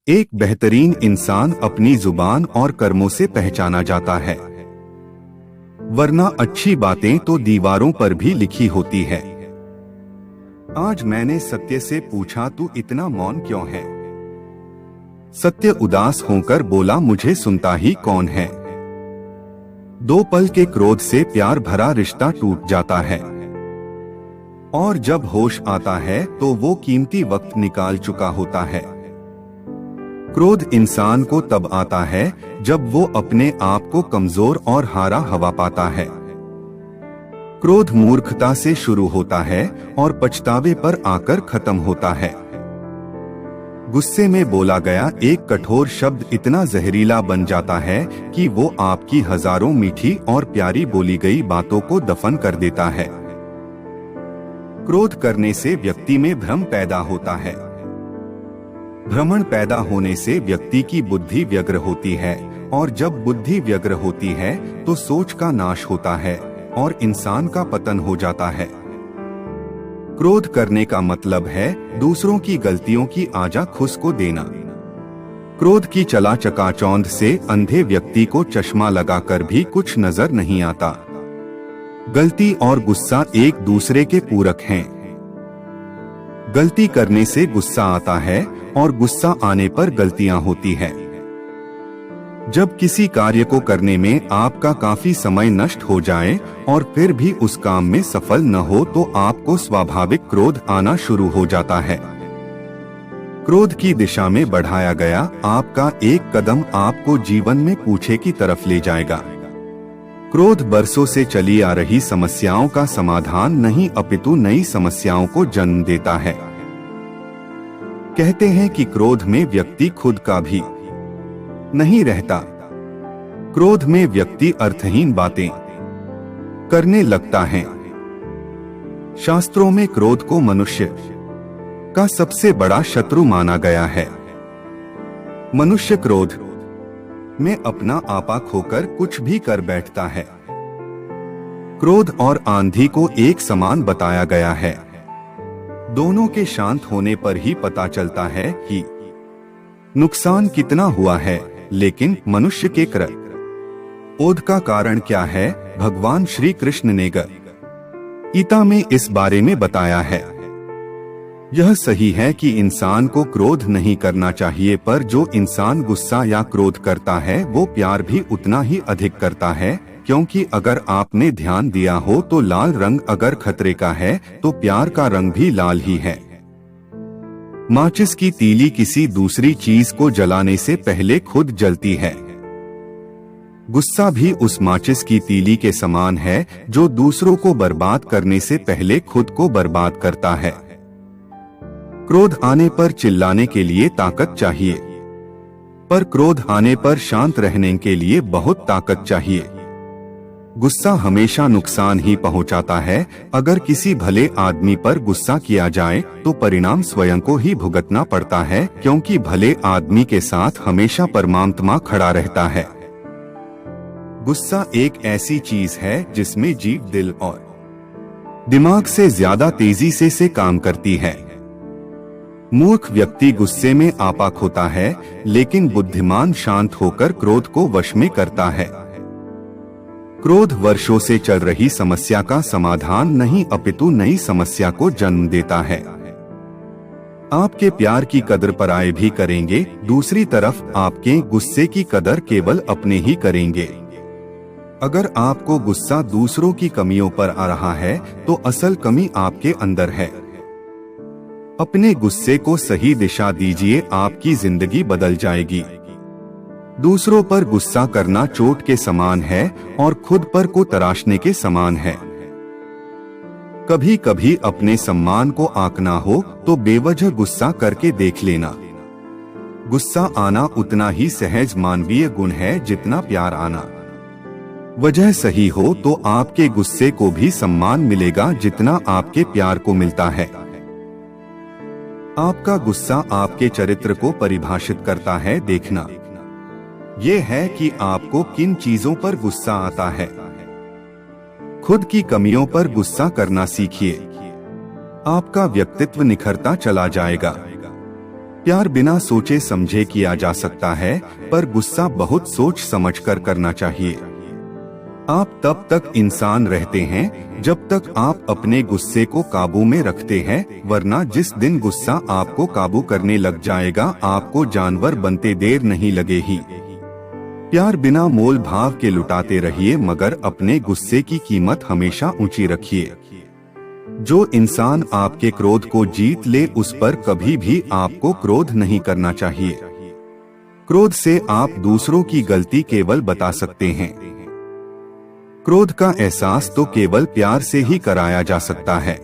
एक बेहतरीन इंसान अपनी जुबान और कर्मों से पहचाना जाता है, वरना अच्छी बातें तो दीवारों पर भी लिखी होती है। आज मैंने सत्य से पूछा, तू इतना मौन क्यों है? सत्य उदास होकर बोला, मुझे सुनता ही कौन है। दो पल के क्रोध से प्यार भरा रिश्ता टूट जाता है, और जब होश आता है तो वो कीमती वक्त निकाल चुका होता है। क्रोध इंसान को तब आता है जब वो अपने आप को कमजोर और हारा हवा पाता है। क्रोध मूर्खता से शुरू होता है और पछतावे पर आकर खत्म होता है। गुस्से में बोला गया एक कठोर शब्द इतना जहरीला बन जाता है कि वो आपकी हजारों मीठी और प्यारी बोली गई बातों को दफन कर देता है। क्रोध करने से व्यक्ति में भ्रम पैदा होता है। भ्रमण पैदा होने से व्यक्ति की बुद्धि व्यग्र होती है, और जब बुद्धि व्यग्र होती है तो सोच का नाश होता है और इंसान का पतन हो जाता है। क्रोध करने का मतलब है दूसरों की गलतियों की आजा खुस को देना। क्रोध की चला चकाचौंध से अंधे व्यक्ति को चश्मा लगाकर भी कुछ नजर नहीं आता। गलती और गुस्सा एक दूसरे के पूरक हैं। गलती करने से गुस्सा आता है और गुस्सा आने पर गलतियां होती है। जब किसी कार्य को करने में आपका काफी समय नष्ट हो जाए और फिर भी उस काम में सफल न हो तो आपको स्वाभाविक क्रोध आना शुरू हो जाता है। क्रोध की दिशा में बढ़ाया गया आपका एक कदम आपको जीवन में पूछे की तरफ ले जाएगा। क्रोध बरसों से चली आ रही समस्याओं का समाधान नहीं अपितु नई समस्याओं को जन्म देता है। कहते हैं कि क्रोध में व्यक्ति खुद का भी नहीं रहता। क्रोध में व्यक्ति अर्थहीन बातें करने लगता है। शास्त्रों में क्रोध को मनुष्य का सबसे बड़ा शत्रु माना गया है। मनुष्य क्रोध में अपना आपा खोकर कुछ भी कर बैठता है। क्रोध और आंधी को एक समान बताया गया है। दोनों के शांत होने पर ही पता चलता है कि नुकसान कितना हुआ है, लेकिन मनुष्य के क्रोध का कारण क्या है, भगवान श्री कृष्ण ने गीता में इस बारे में बताया है। यह सही है कि इंसान को क्रोध नहीं करना चाहिए, पर जो इंसान गुस्सा या क्रोध करता है वो प्यार भी उतना ही अधिक करता है, क्योंकि अगर आपने ध्यान दिया हो तो लाल रंग अगर खतरे का है तो प्यार का रंग भी लाल ही है। माचिस की तीली किसी दूसरी चीज को जलाने से पहले खुद जलती है। गुस्सा भी उस माचिस की तीली के समान है जो दूसरों को बर्बाद करने से पहले खुद को बर्बाद करता है। क्रोध आने पर चिल्लाने के लिए ताकत चाहिए, पर क्रोध आने पर शांत रहने के लिए बहुत ताकत चाहिए। गुस्सा हमेशा नुकसान ही पहुंचाता है। अगर किसी भले आदमी पर गुस्सा किया जाए तो परिणाम स्वयं को ही भुगतना पड़ता है, क्योंकि भले आदमी के साथ हमेशा परमात्मा खड़ा रहता है। गुस्सा एक ऐसी चीज है जिसमें जीव दिल और दिमाग से ज्यादा तेजी से काम करती है। मूर्ख व्यक्ति गुस्से में आपा खोता है, लेकिन बुद्धिमान शांत होकर क्रोध को वश में करता है। क्रोध वर्षों से चल रही समस्या का समाधान नहीं अपितु नई समस्या को जन्म देता है। आपके प्यार की कदर पराये भी करेंगे, दूसरी तरफ आपके गुस्से की कदर केवल अपने ही करेंगे। अगर आपको गुस्सा दूसरों की कमियों पर आ रहा है तो असल कमी आपके अंदर है। अपने गुस्से को सही दिशा दीजिए, आपकी जिंदगी बदल जाएगी। दूसरों पर गुस्सा करना चोट के समान है और खुद पर को तराशने के समान है। कभी कभी अपने सम्मान को आंकना हो तो बेवजह गुस्सा करके देख लेना। गुस्सा आना उतना ही सहज मानवीय गुण है जितना प्यार आना। वजह सही हो तो आपके गुस्से को भी सम्मान मिलेगा जितना आपके प्यार को मिलता है। आपका गुस्सा आपके चरित्र को परिभाषित करता है। देखना ये है कि आपको किन चीजों पर गुस्सा आता है। खुद की कमियों पर गुस्सा करना सीखिए, आपका व्यक्तित्व निखरता चला जाएगा। प्यार बिना सोचे समझे किया जा सकता है, पर गुस्सा बहुत सोच समझकर करना चाहिए। आप तब तक इंसान रहते हैं जब तक आप अपने गुस्से को काबू में रखते हैं, वरना जिस दिन गुस्सा आपको काबू करने लग जाएगा, आपको जानवर बनते देर नहीं लगेगी। प्यार बिना मोल भाव के लुटाते रहिए, मगर अपने गुस्से की कीमत हमेशा ऊंची रखिए। जो इंसान आपके क्रोध को जीत ले, उस पर कभी भी आपको क्रोध नहीं करना चाहिए। क्रोध से आप दूसरों की गलती केवल बता सकते हैं। क्रोध का एहसास तो केवल प्यार से ही कराया जा सकता है।